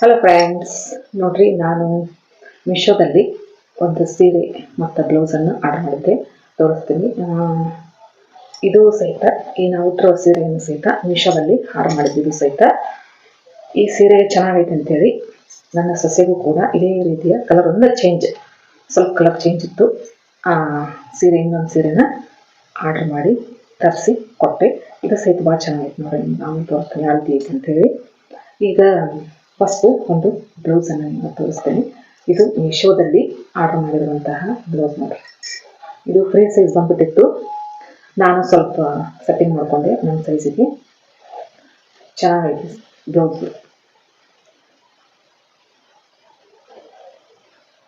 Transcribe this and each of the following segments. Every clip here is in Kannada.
ಹಲೋ ಫ್ರೆಂಡ್ಸ್, ನೋಡ್ರಿ ನಾನು ಮೀಶೋದಲ್ಲಿ ಒಂದು ಸೀರೆ ಮತ್ತು ಬ್ಲೌಸನ್ನು ಆರ್ಡರ್ ಮಾಡಿದ್ದೆ. ತೋರಿಸ್ತೀನಿ. ಇದು ಸಹಿತ ಈ ನಾವು ಉಟ್ಟಿರೋ ಸೀರೆಯನ್ನು ಸಹಿತ ಮೀಶೋದಲ್ಲಿ ಆರ್ಡರ್ ಮಾಡಿದ್ದು ಸಹಿತ. ಈ ಸೀರೆ ಚೆನ್ನಾಗೈತೆ ಅಂತೇಳಿ ನನ್ನ ಸೊಸೆಗೂ ಕೂಡ ಇದೇ ರೀತಿಯ ಕಲರ್ ಒಂದು ಸ್ವಲ್ಪ ಕಲರ್ ಚೇಂಜ್ ಇತ್ತು. ಇನ್ನೊಂದು ಸೀರೆನ ಆರ್ಡರ್ ಮಾಡಿ ತರಿಸಿ ಕೊಟ್ಟೆ. ಇದು ಸಹಿತ ಭಾಳ ಚೆನ್ನಾಗೈತೆ ನೋಡಿ. ನಾನು ತೋರಿಸ್ತೀನಿ ಯಾವ ರೀತಿ ಐತೆ ಅಂತೇಳಿ. ಈಗ ಫಸ್ಟು ಒಂದು ಬ್ಲೌಸನ್ನು ತೋರಿಸ್ತೇನೆ. ಇದು ಮೀಶೋದಲ್ಲಿ ಆರ್ಡರ್ ಮಾಡಿರುವಂತಹ ಬ್ಲೌಸ್ ನೋಡಿ. ಇದು ಫ್ರೀ ಸೈಜ್ ಬಂದ್ಬಿಟ್ಟಿತ್ತು. ನಾನು ಸ್ವಲ್ಪ ಸೆಟ್ಟಿಂಗ್ ಮಾಡಿಕೊಂಡೆ ನನ್ನ ಸೈಜಿಗೆ. ಚೆನ್ನಾಗೈತಿ ಬ್ಲೌಸು,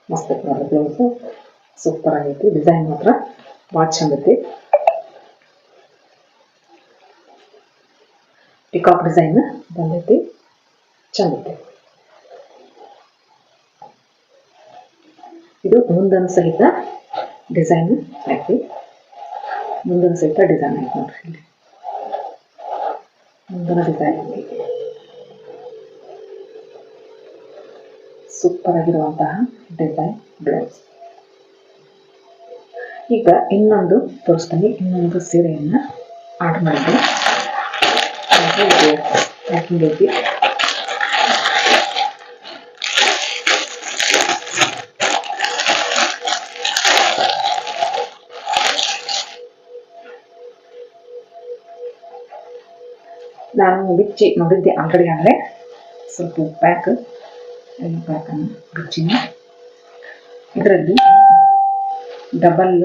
ಮಸ್ತ್ ಐತೆ ಬ್ಲೌಸು, ಸೂಪರ್ ಆಗೈತಿ. ಡಿಸೈನ್ ಮಾತ್ರ ಭಾಳ ಚಂದ ಐತಿ. ಪಿಕಾಕ್ ಡಿಸೈನ್ ಬಂದೈತಿ, ಚಂದ ಐತಿ. ಇದು ಮುಂದನ್ನು ಸಹಿತ ಡಿಸೈನ್ ಐತಿ. ಮುಂದನ್ನು ಸಹಿತ ಡಿಸೈನ್ ಐತಿ ನೋಡ್ರಿ. ಇಲ್ಲಿ ಮುಂದಿನ ಡಿಸೈನ್ ಐತಿ. ಸೂಪರ್ ಆಗಿರುವಂತಹ ಡಿಸೈನ್ ಬ್ಲೌಸ್. ಈಗ ಇನ್ನೊಂದು ತೋರಿಸ್ತೀನಿ. ಇನ್ನೊಂದು ಸೀರೆಯನ್ನು ಆರ್ಡರ್ ಮಾಡಿದ್ದೆ. ಪ್ಯಾಕಿಂಗ್ ಐತಿ. ನಾನು ಬಿಚ್ಚಿ ನೋಡಿದ್ದೆ ಆಲ್ರೆಡಿ. ಆದರೆ ಸ್ವಲ್ಪ ಪ್ಯಾಕನ್ನು ಬಿಚ್ಚಿನಿ. ಇದರಲ್ಲಿ ಡಬಲ್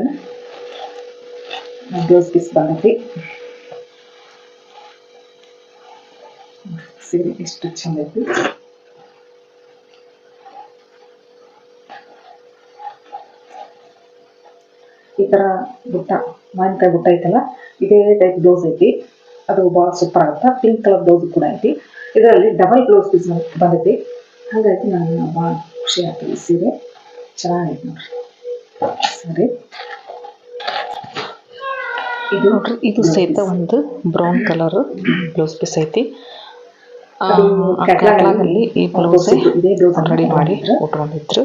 ಬ್ಲೌಸ್ ಪೀಸ್ ಬಂದೈತಿ. ಸೀರೆ ಎಷ್ಟು ಚಂದ ಐತಿ. ಈ ಥರ ಮಾವಿನಕಾಯಿ ಬುಟ್ಟ ಐತಲ್ಲ, ಇದೇ ಟೈಪ್ ಬ್ಲೌಸ್ ಐತಿ. ಅದು ಭಾಳ ಸೂಪರ್ ಆಗುತ್ತೆ. ಪಿಂಕ್ ಕಲರ್ ಬ್ಲೌಸ್ ಕೂಡ ಐತಿ. ಇದರಲ್ಲಿ ಡಬಲ್ ಬ್ಲೌಸ್ ಪೀಸ್ ಬಂದೈತಿ. ಹಾಗಾಗಿ ನನಗೆ ಭಾಳ ಖುಷಿ ಆಗ್ತದೆ. ಸೀರೆ ಚೆನ್ನಾಗೈತಿ ನೋಡ್ರಿ. ಸರಿ, ಇದು ನೋಡ್ರಿ. ಇದು ಸಹಿತ ಒಂದು ಬ್ರೌನ್ ಕಲರ್ ಬ್ಲೌಸ್ ಪೀಸ್ ಐತಿ. ಕ್ಯಾಟ್ಲಾಗಲ್ಲಿ ಈ ಬ್ಲೌಸ್ ರೆಡಿ ಮಾಡಿ ಉಟ್ಕೊಂಡಿದ್ರು.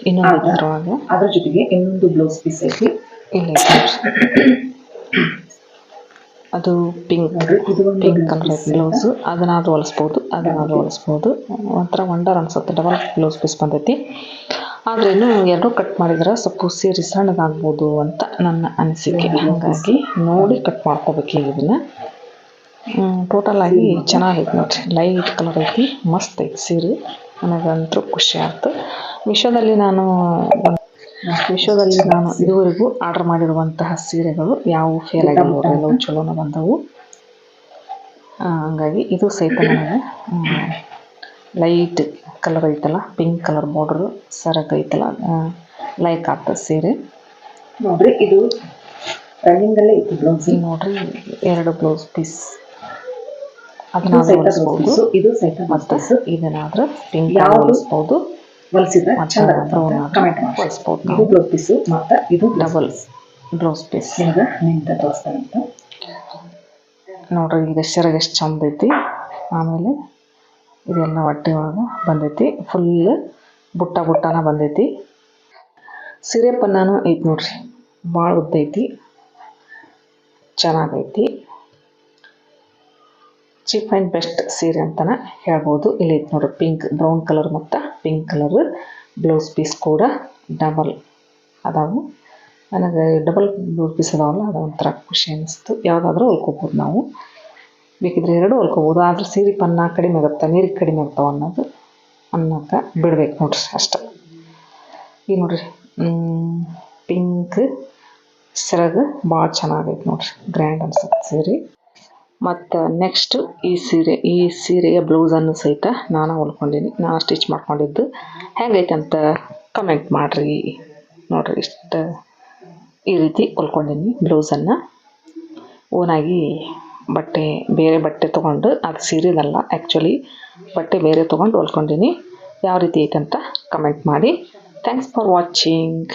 ಇನ್ನೊಂದು ಅದ್ರ ಜೊತೆಗೆ ಇನ್ನೊಂದು ಬ್ಲೌಸ್ ಪೀಸ್ ಐತಿ. ಇಲ್ಲ, ಅದು ಪಿಂಕ್ ಕಲರ್ ಐತಿ ಬ್ಲೌಸು. ಅದನ್ನಾದ್ರೂ ಹೊಲಿಸ್ಬೋದು. ಒಂಥರ ವಂಡರ್ ಅನ್ಸುತ್ತೆ. ಡಬಲ್ ಬ್ಲೌಸ್ ಪೀಸ್ ಬಂದೈತಿ. ಆದರೆ ಇನ್ನೂ ಎರಡೂ ಕಟ್ ಮಾಡಿದ್ರೆ ಸ್ವಲ್ಪ ಸೀರೆ ಸಣ್ಣದಾಗ್ಬೋದು ಅಂತ ನನ್ನ ಅನಿಸಿಕೆ. ಹಾಗಾಗಿ ನೋಡಿ ಕಟ್ ಮಾಡ್ಕೋಬೇಕು ಈಗ ಇದನ್ನು. ಟೋಟಲ್ ಆಗಿ ಚೆನ್ನಾಗೈತೆ ನೋಡ್ರಿ. ಲೈಟ್ ಕಲರ್ ಐತಿ, ಮಸ್ತ್ ಐತಿ ಸೀರೆ. ನನಗಂತೂ ಖುಷಿ ಆಯ್ತು. ಮೀಶೋದಲ್ಲಿ ನಾನು ಇದುವರೆಗೂ ಆರ್ಡರ್ ಮಾಡಿರುವಂತಹ ಸೀರೆಗಳು ಯಾವುವು ಫೇಲ್ ಆಗಿಲ್ಲ, ಎಲ್ಲವೂ ಚಲೋನ ಬಂದವು. ಹಂಗಾಗಿ ಇದು ಸಹಿತ ನನಗೆ ಲೈಟ್ ಕಲರ್ ಐತಲ್ಲ, ಪಿಂಕ್ ಕಲರ್ ಬಾರ್ಡ್ರು ಸರಕ್ ಐತಲ್ಲ, ಲೈಕ್ ಆಗ್ತದೆ ಸೀರೆ ನೋಡ್ರಿ. ಇದು ರನ್ನಿಂಗಲ್ಲೇ ಐತಿ ಬ್ಲೌಸ್ ನೋಡ್ರಿ. 2 ಬ್ಲೌಸ್ ಪೀಸ್ ಅದನ್ನ ಹೊಲಿಸ್ಬೋದು. ಇದು ಸಹಿತ ಮತ್ತೆ ಇದನ್ನಾದ್ರೂ ಪಿಂಕ್ ಹೊಲಿಸ್ಬೋದು, ಹೊಲಿಸಿದ್ರೆ ಹೊಲಿಸ್ಬೋದು. ಇದು ಬ್ಲೌಸ್ ಪೀಸು ಮತ್ತು ಇದು ಡಬಲ್ ಬ್ಲೌಸ್ ಪೀಸ್. ನಿಂತ ತೋರಿಸ್ತಾನೆ ಅಂತ ನೋಡ್ರಿ. ಈಗ ಸೆರಗು ಎಷ್ಟು ಚಂದ ಐತಿ. ಆಮೇಲೆ ಇದೆಲ್ಲ ಹೊಟ್ಟೆ ಒಳಗೆ ಬಂದೈತಿ. ಫುಲ್ ಬುಟ್ಟನ ಬಂದೈತಿ. ಸೀರೆ ಪನ್ನಾನು ಐತಿ ನೋಡ್ರಿ. ಭಾಳ ಉದ್ದ ಐತಿ, ಚೆನ್ನಾಗೈತಿ. ಚೀಪ್ ಆ್ಯಂಡ್ ಬೆಸ್ಟ್ ಸೀರೆ ಅಂತಲೇ ಹೇಳ್ಬೋದು. ಇಲ್ಲಿ ಐತಿ ನೋಡ್ರಿ, ಬ್ರೌನ್ ಕಲರ್ ಮತ್ತು ಪಿಂಕ್ ಕಲರ್ ಬ್ಲೌಸ್ ಪೀಸ್ ಕೂಡ ಡಬಲ್ ಅದಾವು. ನನಗೆ ಡಬಲ್ ಬ್ಲೌಸ್ ಪೀಸ್ ಅದಾವಲ್ಲ, ಅದು ಒಂಥರ ಖುಷಿ ಅನ್ನಿಸ್ತು. ಯಾವುದಾದ್ರೂ ಹೊಲ್ಕೋಬೋದು ನಾವು, ಬೇಕಿದ್ರೆ 2 ಹೊಲ್ಕೋಬೋದು. ಆದರೆ ಸೀರೆ ಪನ್ನ ಕಡಿಮೆ ಆಗುತ್ತೆ, ನೀರಿಗೆ ಕಡಿಮೆ ಆಗ್ತಾವೆ ಅನ್ನೋಕ್ಕೆ ಬಿಡ್ಬೇಕು ನೋಡ್ರಿ, ಅಷ್ಟೆ. ಈಗ ನೋಡ್ರಿ, ಪಿಂಕ್ ಸೆರಗು ಭಾಳ ಚೆನ್ನಾಗೈತೆ ನೋಡ್ರಿ. ಗ್ರ್ಯಾಂಡ್ ಅನ್ಸುತ್ತೆ ಸೀರೆ. ಮತ್ತು ನೆಕ್ಸ್ಟ್ ಈ ಸೀರೆಯ ಬ್ಲೌಸನ್ನು ಸಹಿತ ನಾನು ಹೊಲ್ಕೊಂಡೀನಿ. ನಾನು ಸ್ಟಿಚ್ ಮಾಡ್ಕೊಂಡಿದ್ದು. ಹೆಂಗೈತೆ ಅಂತ ಕಮೆಂಟ್ ಮಾಡಿರಿ ನೋಡ್ರಿ. ಇಷ್ಟು ಈ ರೀತಿ ಹೊಲ್ಕೊಂಡೀನಿ ಬ್ಲೌಸನ್ನು. ಓನಾಗಿ ಬೇರೆ ಬಟ್ಟೆ ತೊಗೊಂಡು, ಅದು ಸೀರೆದಲ್ಲ ಆ್ಯಕ್ಚುಲಿ, ಬಟ್ಟೆ ಬೇರೆ ತೊಗೊಂಡು ಹೊಲ್ಕೊಂಡೀನಿ. ಯಾವ ರೀತಿ ಐತೆ ಅಂತ ಕಮೆಂಟ್ ಮಾಡಿ. Thanks for watching.